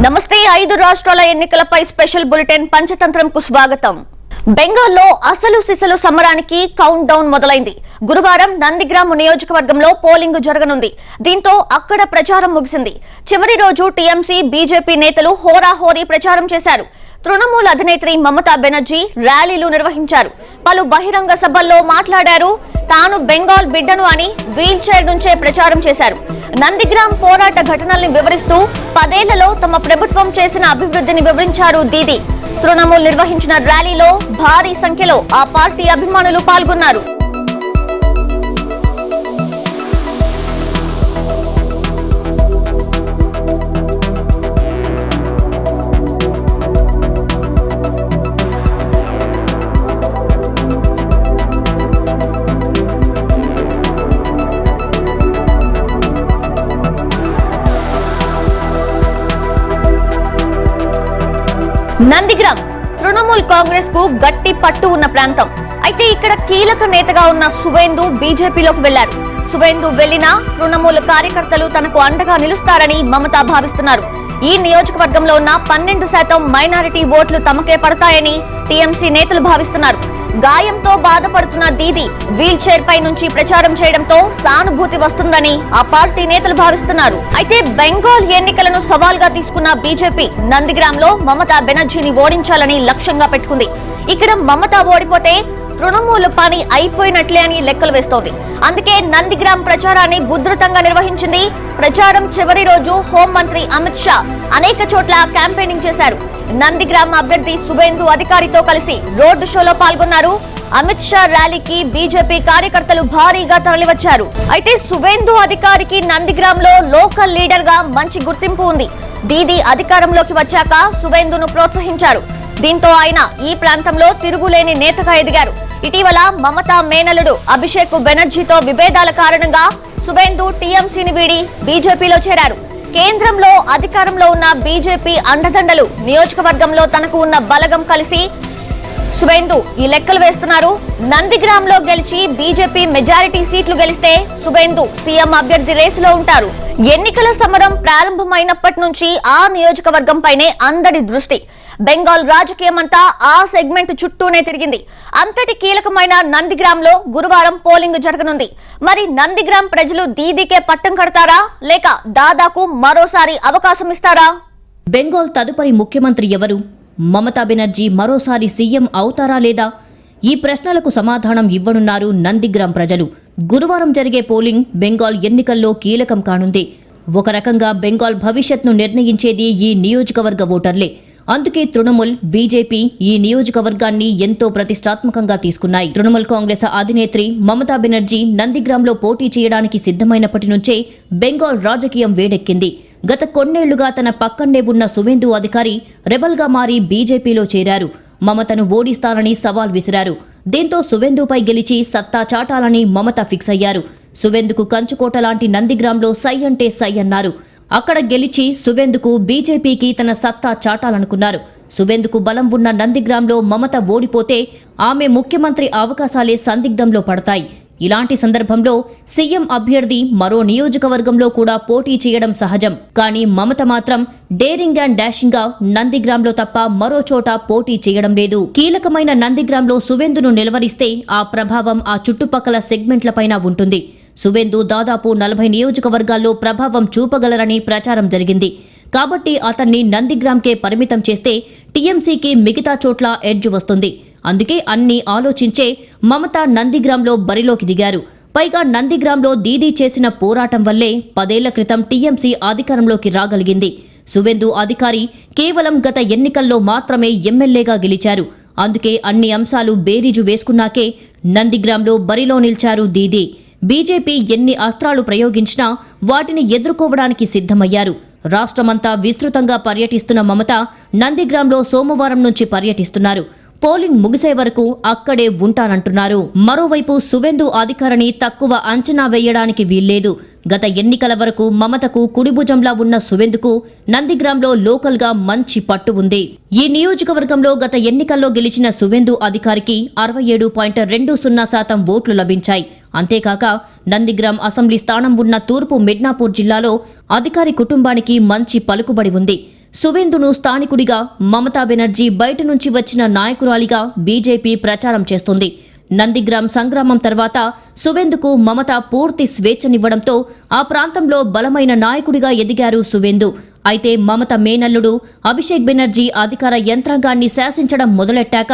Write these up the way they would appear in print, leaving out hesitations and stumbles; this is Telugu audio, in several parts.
నమస్తే 5 రాష్ట్రాల ఎన్నికలపై స్పెషల్ బులెటిన్ పంచతంత్రంకు స్వాగతం. బెంగాల్లో అసలు సిసలు సమరానికి కౌంట్ డౌన్ మొదలైంది. గురువారం నందిగ్రామ్ నియోజకవర్గంలో పోలింగ్ జరగనుంది. దీంతో అక్కడ ప్రచారం ముగిసింది. చివరి రోజు టీఎంసీ బీజేపీ నేతలు హోరాహోరీ ప్రచారం చేశారు. తృణమూల్ అధినేత్రి మమతా బెనర్జీ ర్యాలీలు నిర్వహించారు. పలు బహిరంగ సభల్లో మాట్లాడారు. తాను బెంగాల్ బిడ్డను అని వీల్ చైర్ నుంచే ప్రచారం చేశారు. నందిగ్రామ్ పోరాట ఘటనల్ని వివరిస్తూ 10 ఏళ్లలో తమ ప్రభుత్వం చేసిన అభివృద్ధిని వివరించారు దీదీ. తృణమూల్ నిర్వహించిన ర్యాలీలో భారీ సంఖ్యలో ఆ పార్టీ అభిమానులు పాల్గొన్నారు. నందిగ్రామ్ తృణమూల్ కాంగ్రెస్ కు గట్టి పట్టు ఉన్న ప్రాంతం. అయితే ఇక్కడ కీలక నేతగా ఉన్న సువేందు బీజేపీలోకి వెళ్లారు. సువేందు వెళ్లినా తృణమూల్ కార్యకర్తలు తనకు అండగా నిలుస్తారని మమతా భావిస్తున్నారు. ఈ నియోజకవర్గంలో ఉన్న 12% మైనారిటీ ఓట్లు తమకే పడతాయని టీఎంసీ నేతలు భావిస్తున్నారు. గాయంతో బాధపడుతున్న దీదీ వీల్ చైర్ పై నుంచి ప్రచారం చేయడంతో సానుభూతి వస్తుందని ఆ పార్టీ నేతలు భావిస్తున్నారు. అయితే బెంగాల్ ఎన్నికలను సవాల్గా తీసుకున్న బీజేపీ నందిగ్రామ్ లో మమతా బెనర్జీని ఓడించాలని లక్ష్యంగా పెట్టుకుంది. ఇక్కడ మమతా ఓడిపోతే తృణమూల్ పని అయిపోయినట్లే అని లెక్కలు వేస్తోంది. అందుకే నందిగ్రామ్ ప్రచారాన్ని ఉధృతంగా నిర్వహించింది. ప్రచారం చివరి రోజు హోంమంత్రి అమిత్ షా అనేక చోట్ల క్యాంపెయినింగ్ చేశారు. నందిగ్రామ్ అభ్యర్థి సువేందు అధికారితో కలిసి రోడ్డు షోలో పాల్గొన్నారు. అమిత్ షా ర్యాలీకి బీజేపీ కార్యకర్తలు భారీగా తరలివచ్చారు. అయితే సువేందు అధికారికి నందిగ్రామ్ లో లోకల్ లీడర్ గా మంచి గుర్తింపు ఉంది. దీదీ అధికారంలోకి వచ్చాక సువేందును ప్రోత్సహించారు. దీంతో ఆయన ఈ ప్రాంతంలో తిరుగులేని నేతగా ఎదిగారు. ఇటీవల మమతా మేనలుడు అభిషేక్ బెనర్జీతో విభేదాల కారణంగా సువేందు టీఎంసీని వీడి బీజేపీలో చేరారు. కేంద్రంలో అధికారంలో ఉన్న బీజేపీ అండదండలు నియోజకవర్గంలో తనకు ఉన్న బలగం కలిసి సువేందు ఈ లెక్కలు వేస్తున్నారు. నందిగ్రామ్ లో గెలిచి బీజేపీ మెజారిటీ సీట్లు గెలిస్తే సువేందు సీఎం అభ్యర్థి రేసులో ఉంటారు. ఎన్నికల సమరం ప్రారంభమైనప్పటి నుంచి ఆ నియోజకవర్గం పైనే అందరి దృష్టి. బెంగాల్ రాజకీయం అంతా ఆ సెగ్మెంట్ చుట్టూనే తిరిగింది. అంతటి కీలకమైన నందిగ్రామ్ లో గురువారం పోలింగ్ జరగనుంది. మరి నందిగ్రామ్ ప్రజలు దీదీకే పట్టం కడతారా లేక దాదాకు మరోసారి అవకాశం ఇస్తారా? బెంగాల్ తదుపరి ముఖ్యమంత్రి ఎవరు? మమతా బెనర్జీ మరోసారి సీఎం అవుతారా లేదా? ఈ ప్రశ్నలకు సమాధానం ఇవ్వనున్నారు నందిగ్రామ్ ప్రజలు. గురువారం జరిగే పోలింగ్ బెంగాల్ ఎన్నికల్లో కీలకం కానుంది. ఒక రకంగా బెంగాల్ భవిష్యత్ను నిర్ణయించేది ఈ నియోజకవర్గ ఓటర్లే. అందుకే తృణమూల్, బీజేపీ ఈ నియోజకవర్గాన్ని ఎంతో ప్రతిష్టాత్మకంగా తీసుకున్నాయి. తృణమూల్ కాంగ్రెస్ అధినేత్రి మమతా బెనర్జీ నందిగ్రామ్లో పోటీ చేయడానికి సిద్ధమైనప్పటి నుంచే బెంగాల్ రాజకీయం వేడెక్కింది. గత కొన్నేళ్లుగా తన పక్కనే ఉన్న సువేందు అధికారి రెబల్గా మారి బీజేపీలో చేరారు. మమతను ఓడిస్తానని సవాల్ విసిరారు. దీంతో సువేందుపై గెలిచి సత్తా చాటాలని మమత ఫిక్స్ అయ్యారు. సువేందుకు కంచుకోట లాంటి నందిగ్రామ్లో సై అంటే సై అన్నారు. అక్కడ గెలిచి సువేందుకు బీజేపీకి తన సత్తా చాటాలనుకున్నారు. సువేందుకు బలం ఉన్న నందిగ్రామ్లో మమత ఓడిపోతే ఆమె ముఖ్యమంత్రి అవకాశాలే సందిగ్ధంలో పడతాయి. ఇలాంటి సందర్భంలో సీఎం అభ్యర్థి మరో నియోజకవర్గంలో కూడా పోటీ చేయడం సహజం. కానీ మమత మాత్రం డేరింగ్ అండ్ డాషింగ్ గా నందిగ్రామ్లో తప్ప మరో చోట పోటీ చేయడం లేదు. కీలకమైన నందిగ్రామ్లో సువేందును నిలవరిస్తే ఆ ప్రభావం ఆ చుట్టుపక్కల సెగ్మెంట్లపైన ఉంటుంది. సువేందు దాదాపు 40 నియోజకవర్గాల్లో ప్రభావం చూపగలరని ప్రచారం జరిగింది. కాబట్టి అతన్ని నందిగ్రామ్కే పరిమితం చేస్తే టీఎంసీకి మిగతా చోట్ల ఎడ్జ్ వస్తుంది. అందుకే అన్ని ఆలోచించే మమత నందిగ్రామ్లో బరిలోకి దిగారు. పైగా నందిగ్రామ్లో దీదీ చేసిన పోరాటం వల్లే 10 ఏళ్ల క్రితం టీఎంసీ అధికారంలోకి రాగలిగింది. సువేందు అధికారి కేవలం గత ఎన్నికల్లో మాత్రమే ఎమ్మెల్యేగా గెలిచారు. అందుకే అన్ని అంశాలు బేరీజు వేసుకున్నాకే నందిగ్రామ్లో బరిలో నిలిచారు దీదీ. బీజేపీ ఎన్ని అస్త్రాలు ప్రయోగించినా వాటిని ఎదుర్కోవడానికి సిద్ధమయ్యారు. రాష్ట్రమంతా విస్తృతంగా పర్యటిస్తున్న మమత నందిగ్రామ్లో సోమవారం నుంచి పర్యటిస్తున్నారు. పోలింగ్ ముగిసే వరకు అక్కడే ఉంటానంటున్నారు. మరోవైపు సువేందు అధికారిని తక్కువ అంచనా వేయడానికి వీల్లేదు. గత ఎన్నికల వరకు మమతకు కుడిభుజంలా ఉన్న సువేందుకు నందిగ్రామ్లో లోకల్గా మంచి పట్టు ఉంది. ఈ నియోజకవర్గంలో గత ఎన్నికల్లో గెలిచిన సువేందు అధికారికి 67.20% ఓట్లు లభించాయి. అంతేకాక నందిగ్రామ్ అసెంబ్లీ స్థానం ఉన్న తూర్పు మిడ్నాపూర్ జిల్లాలో అధికారి కుటుంబానికి మంచి పలుకుబడి ఉంది. సువేందును స్థానికుడిగా, మమతా బెనర్జీ బయట నుంచి వచ్చిన నాయకురాలిగా బీజేపీ ప్రచారం చేస్తుంది. నందిగ్రామ్ సంగ్రామం తర్వాత సువేందుకు మమత పూర్తి స్వేచ్ఛనివ్వడంతో ఆ ప్రాంతంలో బలమైన నాయకుడిగా ఎదిగారు సువేందు. అయితే మమత మేనల్లుడు అభిషేక్ బెనర్జీ అధికార యంత్రాంగాన్ని శాసించడం మొదలెట్టాక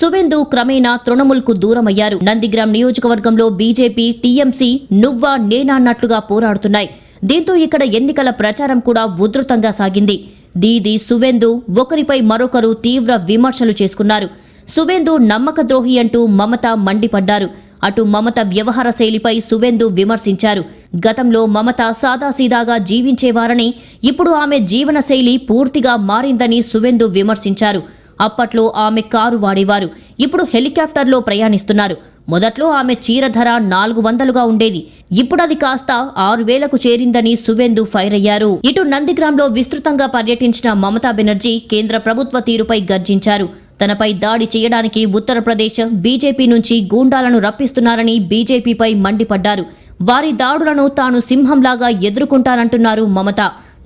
సువేందు క్రమేణా తృణమూల్కు దూరమయ్యారు. నందిగ్రామ్ నియోజకవర్గంలో బీజేపీ, టీఎంసీ నువ్వా నేనా అన్నట్లుగా పోరాడుతున్నాయి. దీంతో ఇక్కడ ఎన్నికల ప్రచారం కూడా ఉధృతంగా సాగింది. దీది సువేందు ఒకరిపై మరొకరు తీవ్ర విమర్శలు చేసుకున్నారు. సువేందు నమ్మకద్రోహి అంటూ మమత మండిపడ్డారు. అటు మమత వ్యవహార శైలిపై సువేందు విమర్శించారు. గతంలో మమత సాదాసీదాగా జీవించేవారని, ఇప్పుడు ఆమె జీవన శైలి పూర్తిగా మారిందని సువేందు విమర్శించారు. అప్పట్లో ఆమె కారు వాడేవారు, ఇప్పుడు హెలికాప్టర్లో ప్రయాణిస్తున్నారు. మొదట్లో ఆమె చీర ధర 400గా ఉండేది, ఇప్పుడది కాస్త 6000కు చేరిందని సువేందు ఫైర్ అయ్యారు. ఇటు నందిగ్రామ్లో విస్తృతంగా పర్యటించిన మమతా బెనర్జీ కేంద్ర ప్రభుత్వ తీరుపై గర్జించారు. తనపై దాడి చేయడానికి ఉత్తరప్రదేశ్ బీజేపీ నుంచి గూండాలను రప్పిస్తున్నారని బీజేపీపై మండిపడ్డారు. వారి దాడులను తాను సింహంలాగా ఎదుర్కొంటానంటున్నారు మమత.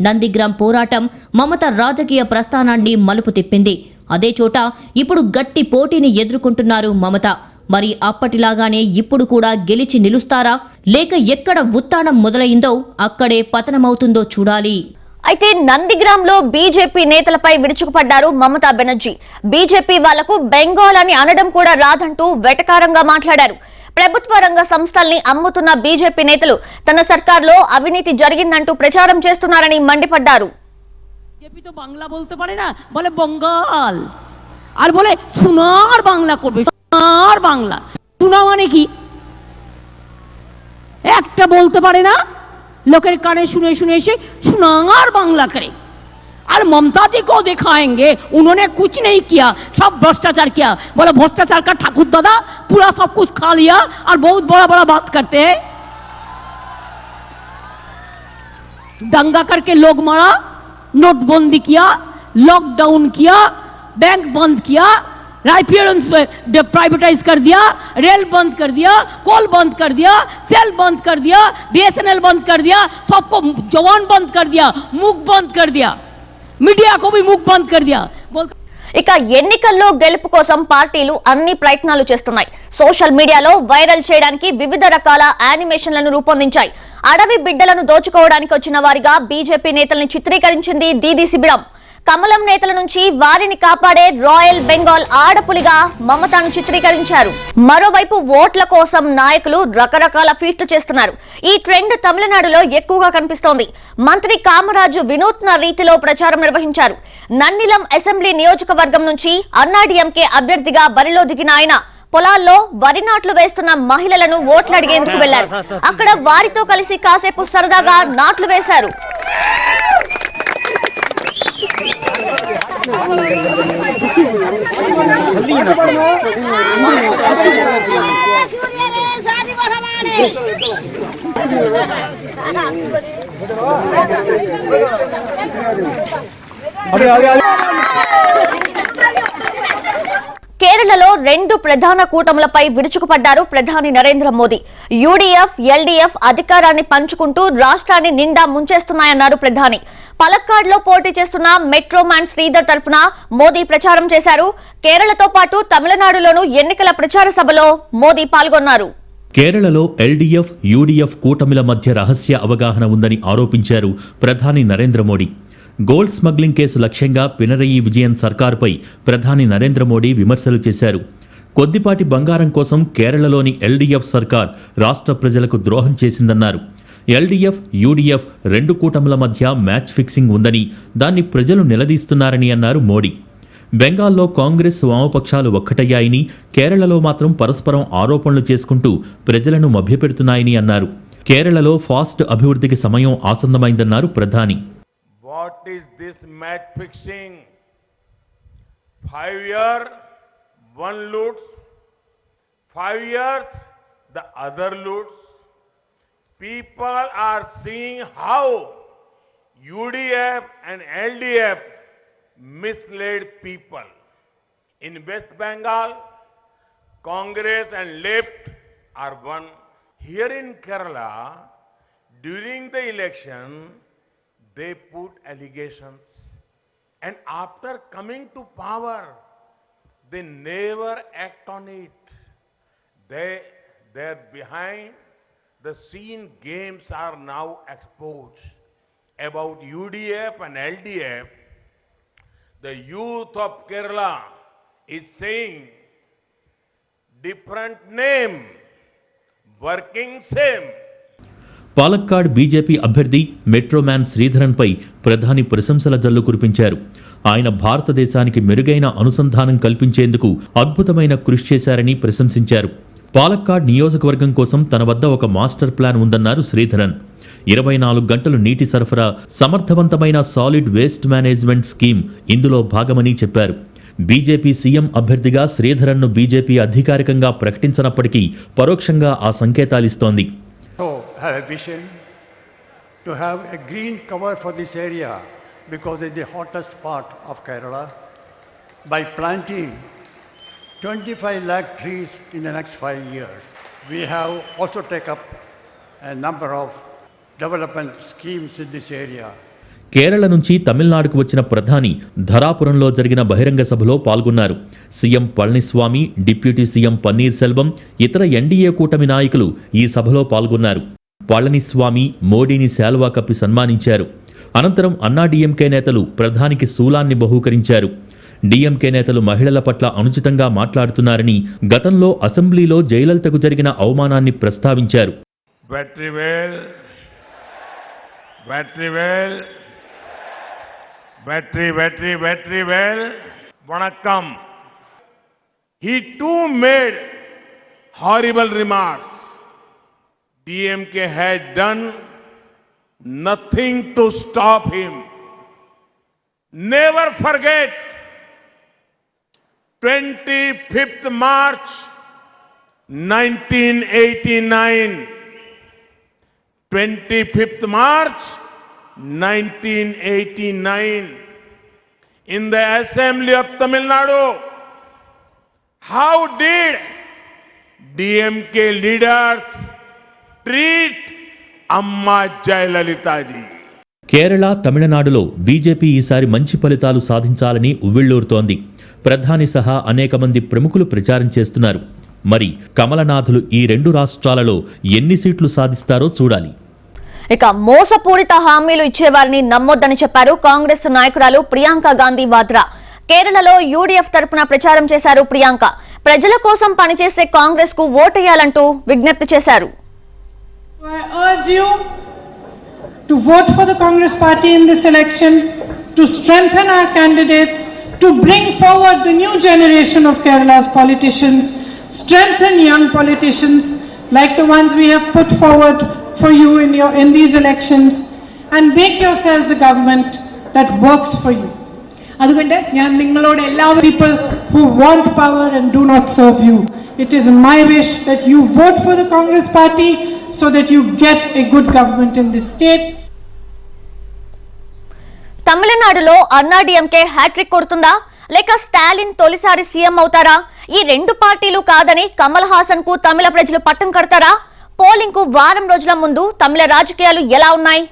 నందిగ్రామ్ పోరాటం మమత రాజకీయ ప్రస్థానాన్ని మలుపు తిప్పింది. అదే చోట ఇప్పుడు గట్టి పోటీని ఎదుర్కొంటున్నారు మమత. మరి అప్పటిలాగానే ఇప్పుడు కూడా గెలిచి నిలుస్తారా, లేక ఎక్కడ ఉత్తానం మొదలైందో అక్కడే పతనమవుతుందో చూడాలి. అయితే నందిగ్రామ్లో బీజేపీ నేతలపై విరుచుకుపడ్డారు మమతా బెనర్జీ. బీజేపీ వాళ్లకు బెంగాల్ అని అనడం కూడా రాదంటూ వెటకారంగా మాట్లాడారు. ప్రభుత్వ రంగ సంస్థల్ని అమ్ముతున్న బీజేపీ నేతలు తన సర్కార్లో అవినీతి జరిగిందంటూ ప్రచారం చేస్తున్నారని మండిపడ్డారు. बीजेपी तो बांग्ला बोलते पारे ना, बोले बंगाल और बोले सोनार बांग्ला करबे, सोनार बांग्ला। सोना माने की একটা বলতে পারে না, লোকের কানে শুনে শুনে এসে সোনার বাংলা করে। और ममता जी को दिखाएंगे उन्होंने कुछ नहीं किया, सब भ्रष्टाचार किया। बोले भ्रष्टाचार का ठाकुर दादा पूरा सब कुछ खा लिया और बहुत बड़ा बड़ा बात करते हैं। दंगा करके लोग मारा, नोटबंदी किया, लॉकडाउन किया, बैंक बंद किया, राइफियरेंस प्राइवेटाइज कर दिया, रेल बंद कर दिया, कोल बंद कर दिया, सेल बंद कर दिया, बीएसएनएल बंद कर दिया, सबको जवान बंद कर दिया, मुख बंद कर दिया, मीडिया को भी मुख बंद कर दिया। ఇక ఎన్నికల్లో గెలుపు కోసం పార్టీలు అన్ని ప్రయత్నాలు చేస్తున్నాయి. సోషల్ మీడియాలో వైరల్ చేయడానికి వివిధ రకాల యానిమేషన్లను రూపొందించాయి. అడవి బిడ్డలను దోచుకోవడానికి వచ్చిన వారిగా బీజేపీ నేతల్ని చిత్రీకరించింది దీదీ శిబిరం. కమలం నేతల నుంచి వారిని కాపాడే రాయల్ బెంగాల్ ఆడపులిగా మమతాను చిత్రీకరించారు. మరోవైపు ఓట్ల కోసం నాయకులు రకరకాల ఫీట్లు చేస్తున్నారు. ఈ ట్రెండ్ తమిళనాడులో ఎక్కువగా కనిపిస్తోంది. మంత్రి కామరాజు వినూత్న రీతిలో ప్రచారం నిర్వహించారు. నన్నిలం అసెంబ్లీ నియోజకవర్గం నుంచి అన్నాడీఎంకే అభ్యర్థిగా బరిలో దిగిన ఆయన పొలాల్లో వరి నాట్లు వేస్తున్న మహిళలను ఓట్లు అడిగేందుకు వెళ్లారు. అక్కడ వారితో కలిసి కాసేపు సరదాగా నాట్లు వేశారు. కేరళలో రెండు ప్రధాన కూటములపై విరుచుకుపడ్డారు ప్రధాని నరేంద్ర మోదీ. యూడీఎఫ్, ఎల్డీఎఫ్ అధికారాన్ని పంచుకుంటూ రాష్ట్రాన్ని నిండా ముంచేస్తున్నాయన్నారు ప్రధాని. పలక్కాడ్లో పోటీ చేస్తున్న మెట్రోమాన్ శ్రీధర్ తరఫున మోదీ ప్రచారం చేశారు. కేరళతో పాటు తమిళనాడులోనూ ఎన్నికల ప్రచార సభలో మోదీ పాల్గొన్నారు. కేరళలో ఎల్డీఎఫ్, యూడీఎఫ్ కూటమిల మధ్య రహస్య అవగాహన ఉందని ఆరోపించారు ప్రధాని Narendra Modi. Gold smuggling case లక్ష్యంగా పినరయి విజయన్ సర్కారుపై ప్రధాని నరేంద్ర మోడీ విమర్శలు చేశారు. కొద్దిపాటి బంగారం కోసం కేరళలోని ఎల్డీఎఫ్ సర్కార్ రాష్ట్ర ప్రజలకు ద్రోహం చేసిందన్నారు. ఎల్డీఎఫ్, యూడీఎఫ్ రెండు కూటముల మధ్య మ్యాచ్ ఫిక్సింగ్ ఉందని, దాన్ని ప్రజలు నిలదీస్తున్నారని అన్నారు మోడీ. బెంగాల్లో కాంగ్రెస్, వామపక్షాలు ఒక్కటయ్యాయని, కేరళలో మాత్రం పరస్పరం ఆరోపణలు చేసుకుంటూ ప్రజలను మభ్యపెడుతున్నాయని అన్నారు. కేరళలో ఫాస్ట్ అభివృద్ధికి సమయం ఆసన్నమైందన్నారు ప్రధాని. What is this match fixing? 5 years, one loots. 5 years, the other loots. People are seeing how UDF and LDF misled people. In West Bengal, Congress and left are one. Here in Kerala, during the election, they put allegations And after coming to power, they never act on it. They're behind the scene games are now exposed. About UDF and LDF, the youth of Kerala is saying different name, working same. Palakkad BJP అభ్యర్థి మెట్రోమ్యాన్ శ్రీధరన్పై ప్రధాని ప్రశంసల జల్లు కురిపించారు. ఆయన భారతదేశానికి మెరుగైన అనుసంధానం కల్పించేందుకు అద్భుతమైన కృషి చేశారని ప్రశంసించారు. పాలక్కాడ్ నియోజకవర్గం కోసం తన వద్ద ఒక మాస్టర్ ప్లాన్ ఉందన్నారు శ్రీధరన్. 24 గంటలు నీటి సరఫరా, సమర్థవంతమైన సాలిడ్ వేస్ట్ మేనేజ్మెంట్ స్కీమ్ ఇందులో భాగమని చెప్పారు. బీజేపీ సీఎం అభ్యర్థిగా శ్రీధరన్ను బీజేపీ అధికారికంగా ప్రకటించనప్పటికీ పరోక్షంగా ఆ సంకేతాలిస్తోంది. I have a vision to have a green cover for this area because it's the hottest part of Kerala by planting 25 lakh trees in the next 5 years. We have also taken up a number of development schemes in this area. Kerala నుంచి తమిళనాడుకు వచ్చిన ప్రధాని ధరాపురంలో జరిగిన బహిరంగ సభలో పాల్గొన్నారు. CM Palaniswami, deputy CM paneer Selvam, ఇతర ఎన్డీఏ కూటమి నాయకులు ఈ సభలో పాల్గొన్నారు. పళనిస్వామి మోడీని శాల్వా కప్పి సన్మానించారు. అనంతరం అన్నాడీఎంకే నేతలు ప్రధానికి శూలాన్ని బహూకరించారు. డీఎంకే నేతలు మహిళల పట్ల అనుచితంగా మాట్లాడుతున్నారని, గతంలో అసెంబ్లీలో జయలలితకు జరిగిన అవమానాన్ని ప్రస్తావించారు. Vanakkam. He too made horrible remarks. DMK has done nothing to stop him. Never forget 25th March 1989. 25th March 1989. In the Assembly of Tamil Nadu, how did DMK leaders treat Amma Jayalalitha ji? Kerala, తమిళనాడులో బీజేపీ ఈసారి మంచి ఫలితాలు సాధించాలని ఉవ్విళ్లూరుతోంది. ప్రధాని సహా అనేక మంది ప్రముఖులు ప్రచారం చేస్తున్నారు. మరి కమలనాథులు ఈ 2 రాష్ట్రాలలో ఎన్ని సీట్లు సాధిస్తారో చూడాలి. ఇక మోసపూరిత హామీలు ఇచ్చేవారిని నమ్మొద్దని చెప్పారు కాంగ్రెస్ నాయకురాలు ప్రియాంక గాంధీ వాద్రా. కేరళలో యూడీఎఫ్ తరపున ప్రచారం చేశారు ప్రియాంక. ప్రజల కోసం పనిచేసే కాంగ్రెస్ కు ఓటేయాలంటూ విజ్ఞప్తి చేశారు. I urge you to vote for the Congress party in this election, to strengthen our candidates, to bring forward the new generation of Kerala's politicians, strengthen young politicians like the ones we have put forward for you in these elections, and make yourselves a government that works for you. അതുകൊണ്ട് ഞാൻ നിങ്ങളോട് എല്ലാവരും people who want power and do not serve you, it is my wish that you vote for the Congress party so that you get a good government in this state. తమిళనాడులో అన్నాడీఎంకే హ్యాట్రిక్ కొడుతుందా లేక స్టాలిన్ తొలిసారి సీఎం అవుతారా? ఈ 2 పార్టీలు కాదని కమల్ హాసన్ కు తమిళ ప్రజలు పట్టం కడతారా? పోలింగ్ కు వారం రోజుల ముందు తమిళ రాజకీయాలు ఎలా ఉన్నాయి?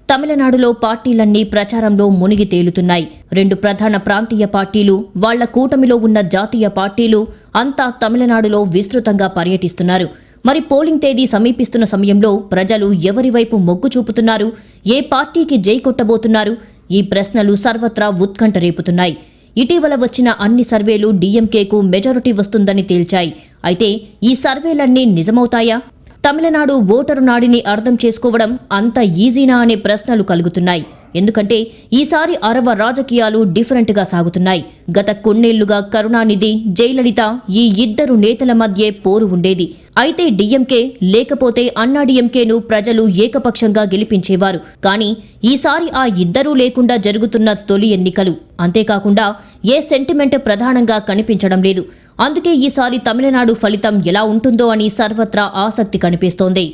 తమిళనాడులో పార్టీలన్నీ ప్రచారంలో మునిగి తేలుతున్నాయి. 2 ప్రధాన ప్రాంతీయ పార్టీలు, వాళ్ల కూటమిలో ఉన్న జాతీయ పార్టీలు అంతా తమిళనాడులో విస్తృతంగా పర్యటిస్తున్నారు. మరి పోలింగ్ తేదీ సమీపిస్తున్న సమయంలో ప్రజలు ఎవరి వైపు మొగ్గు చూపుతున్నారు? ఏ పార్టీకి జై కొట్టబోతున్నారు? ఈ ప్రశ్నలు సర్వత్రా ఉత్కంఠ రేపుతున్నాయి. ఇటీవల వచ్చిన అన్ని సర్వేలు డీఎంకేకు మెజారిటీ వస్తుందని తేల్చాయి. అయితే ఈ సర్వేలన్నీ నిజమవుతాయా? తమిళనాడు ఓటరు నాడిని అర్థం చేసుకోవడం అంత ఈజీనా అనే ప్రశ్నలు కలుగుతున్నాయి. ఎందుకంటే ఈసారి అరవ రాజకీయాలు డిఫరెంట్గా సాగుతున్నాయి. గత కొన్నేళ్లుగా కరుణానిధి, జయలలిత ఈ 2 నేతల మధ్య పోరు ఉండేది. అయితే డీఎంకే లేకపోతే అన్నాడీఎంకేను ప్రజలు ఏకపక్షంగా గెలిపించేవారు. కానీ ఈసారి ఆ 2 లేకుండా జరుగుతున్న తొలి ఎన్నికలు. అంతేకాకుండా ఏ సెంటిమెంట్ ప్రధానంగా కనిపించడం లేదు. అందుకే ఈసారి తమిళనాడు ఫలితం ఎలా ఉంటుందో అని సర్వత్రా ఆసక్తి కనిపిస్తోంది.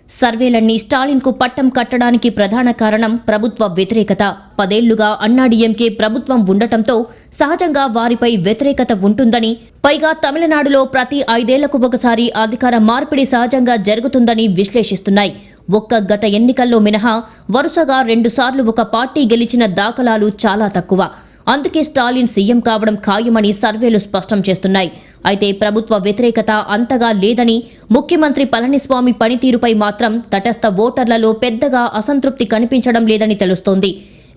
సర్వేలన్నీ స్టాలిన్కు పట్టం కట్టడానికి ప్రధాన కారణం ప్రభుత్వ వ్యతిరేకత. 10 ఏళ్లుగా అన్నాడీఎంకే ప్రభుత్వం ఉండటంతో సహజంగా వారిపై వ్యతిరేకత ఉంటుందని, పైగా తమిళనాడులో ప్రతి 5 ఏళ్లకు ఒకసారి అధికార మార్పిడి సహజంగా జరుగుతుందని విశ్లేషిస్తున్నాయి. ఒక్క గత ఎన్నికల్లో మినహా వరుసగా 2 సార్లు ఒక పార్టీ గెలిచిన దాఖలాలు చాలా తక్కువ. అందుకే స్టాలిన్ సీఎం కావడం ఖాయమని సర్వేలు స్పష్టం చేస్తున్నాయి. అయితే ప్రభుత్వ వ్యతిరేకత అంతగా లేదని, ముఖ్యమంత్రి పళనిస్వామి పనితీరుపై మాత్రం తటస్థ ఓటర్లలో పెద్దగా అసంతృప్తి కనిపించడం లేదని తెలుస్తోంది.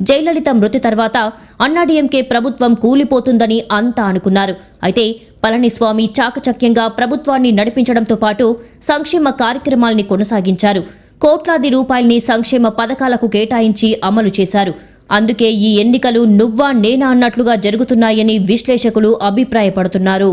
జయలలిత మృతి తర్వాత అన్నాడీఎంకే ప్రభుత్వం కూలిపోతుందని అంతా అనుకున్నారు. అయితే పళనిస్వామి చాకచక్యంగా ప్రభుత్వాన్ని నడిపించడంతో పాటు సంక్షేమ కార్యక్రమాల్ని కొనసాగించారు. కోట్లాది రూపాయల్ని సంక్షేమ పథకాలకు కేటాయించి అమలు చేశారు. అందుకే ఈ ఎన్నికలు నువ్వా నేనా అన్నట్లుగా జరుగుతున్నాయని విశ్లేషకులు అభిప్రాయపడుతున్నారు.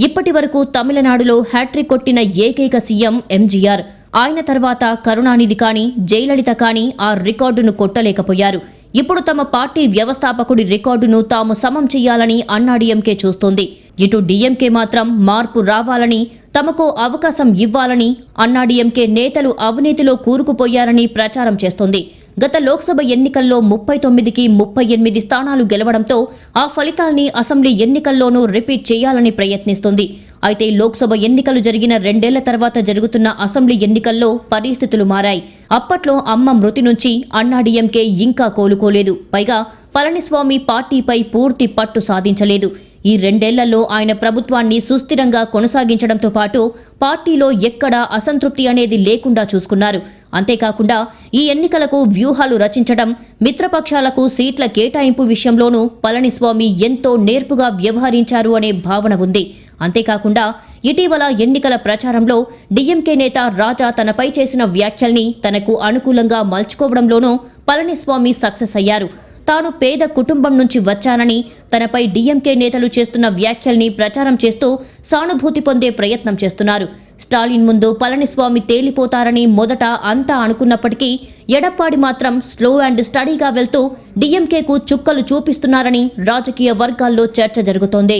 ఇప్పటి వరకు తమిళనాడులో హ్యాట్రిక్ కొట్టిన ఏకైక సీఎం ఎంజీఆర్. ఆయన తర్వాత కరుణానిధి కానీ, జయలలిత కానీ ఆ రికార్డును కొట్టలేకపోయారు. ఇప్పుడు తమ పార్టీ వ్యవస్థాపకుడి రికార్డును తాము సమం చేయాలని అన్నాడీఎంకే చూస్తోంది. ఇటు డీఎంకే మాత్రం మార్పు రావాలని, తమకు అవకాశం ఇవ్వాలని అన్నాడీఎంకే నేతలు అవినీతిలో కూరుకుపోయారని ప్రచారం చేస్తోంది. గత లోక్సభ ఎన్నికల్లో 39కి 38 స్థానాలు గెలవడంతో ఆ ఫలితాల్ని అసెంబ్లీ ఎన్నికల్లోనూ రిపీట్ చేయాలని ప్రయత్నిస్తోంది. అయితే లోక్సభ ఎన్నికలు జరిగిన 2 ఏళ్ల తర్వాత జరుగుతున్న అసెంబ్లీ ఎన్నికల్లో పరిస్థితులు మారాయి. అప్పట్లో అమ్మ మృతి నుంచి అన్నాడీఎంకే ఇంకా కోలుకోలేదు. పైగా పళనిస్వామి పార్టీపై పూర్తి పట్టు సాధించలేదు. ఈ 2 ఏళ్లలో ఆయన ప్రభుత్వాన్ని సుస్థిరంగా కొనసాగించడంతో పాటు పార్టీలో ఎక్కడా అసంతృప్తి అనేది లేకుండా చూసుకున్నారు. అంతేకాకుండా ఈ ఎన్నికలకు వ్యూహాలు రచించడం, మిత్రపక్షాలకు సీట్ల కేటాయింపు విషయంలోనూ పళనిస్వామి ఎంతో నేర్పుగా వ్యవహరించారు అనే భావన ఉంది. అంతేకాకుండా ఇటీవల ఎన్నికల ప్రచారంలో డీఎంకే నేత రాజా తనపై చేసిన వ్యాఖ్యల్ని తనకు అనుకూలంగా మలుచుకోవడంలోనూ పళనిస్వామి సక్సెస్ అయ్యారు. తాను పేద కుటుంబం నుంచి వచ్చానని, తనపై డీఎంకే నేతలు చేస్తున్న వ్యాఖ్యల్ని ప్రచారం చేస్తూ సానుభూతి పొందే ప్రయత్నం చేస్తున్నారు. స్టాలిన్ ముందు పళనిస్వామి తేలిపోతారని మొదట అంతా అనుకున్నప్పటికీ ఎడప్పాడి మాత్రం స్లో అండ్ స్టడీగా వెళ్తూ డీఎంకేకు చుక్కలు చూపిస్తున్నారని రాజకీయ వర్గాల్లో చర్చ జరుగుతోంది.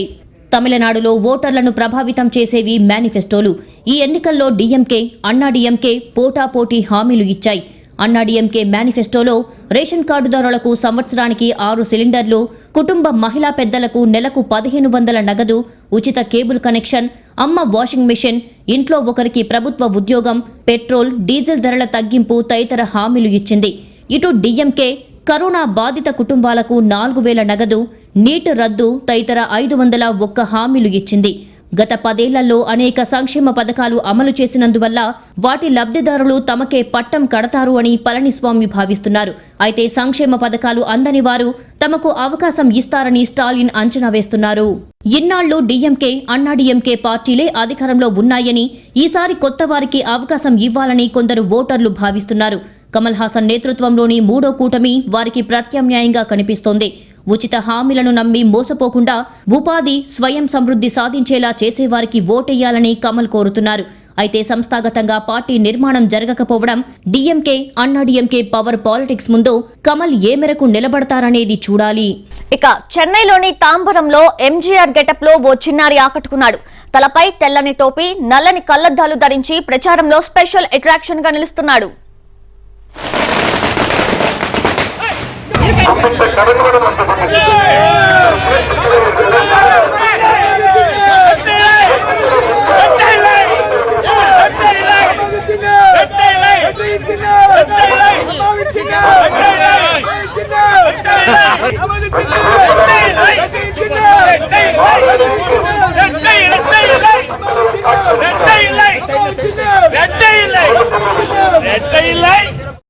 తమిళనాడులో ఓటర్లను ప్రభావితం చేసేవి మేనిఫెస్టోలు. ఈ ఎన్నికల్లో డీఎంకే, అన్నాడీఎంకే పోటాపోటీ హామీలు ఇచ్చాయి. అన్నాడీఎంకే మేనిఫెస్టోలో రేషన్ కార్డుదారులకు సంవత్సరానికి 6 సిలిండర్లు, కుటుంబ మహిళా పెద్దలకు నెలకు 1500 నగదు, ఉచిత కేబుల్ కనెక్షన్, అమ్మ వాషింగ్ మెషిన్, ఇంట్లో ఒకరికి ప్రభుత్వ ఉద్యోగం, పెట్రోల్, డీజిల్ ధరల తగ్గింపు తదితర హామీలు ఇచ్చింది. ఇటు డీఎంకే కరోనా బాధిత కుటుంబాలకు 4000 నగదు, నీట్ రద్దు తదితర 501 హామీలు ఇచ్చింది. గత 10 ఏళ్లలో అనేక సంక్షేమ పథకాలు అమలు చేసినందువల్ల వాటి లబ్ధిదారులు తమకే పట్టం కడతారు అని పళనిస్వామి భావిస్తున్నారు. అయితే సంక్షేమ పథకాలు అందని వారు తమకు అవకాశం ఇస్తారని స్టాలిన్ అంచనా వేస్తున్నారు. ఇన్నాళ్లు డీఎంకే, అన్నాడీఎంకే పార్టీలే అధికారంలో ఉన్నాయని, ఈసారి కొత్త వారికి అవకాశం ఇవ్వాలని కొందరు ఓటర్లు భావిస్తున్నారు. కమల్ హాసన్ నేతృత్వంలోని 3వ కూటమి వారికి ప్రత్యామ్నాయంగా కనిపిస్తోంది. ఉచిత హామీలను నమ్మి మోసపోకుండా ఉపాధి, స్వయం సమృద్ధి సాధించేలా చేసేవారికి ఓటెయ్యాలని కమల్ కోరుతున్నారు. అయితే సంస్థాగతంగా పార్టీ నిర్మాణం జరగకపోవడం, డీఎంకే, అన్నాడీఎంకే పవర్ పాలిటిక్స్ ముందు కమల్ ఏ మేరకు నిలబడతారనేది చూడాలి. ఇక చెన్నైలోని తాంబరంలో ఎంజీఆర్ గెటప్ లో ఓ చిన్నారి ఆకట్టుకున్నాడు. తలపై తెల్లని టోపీ, నల్లని కళ్లద్దాలు ధరించి ప్రచారంలో స్పెషల్ అట్రాక్షన్ గా నిలుస్తున్నాడు.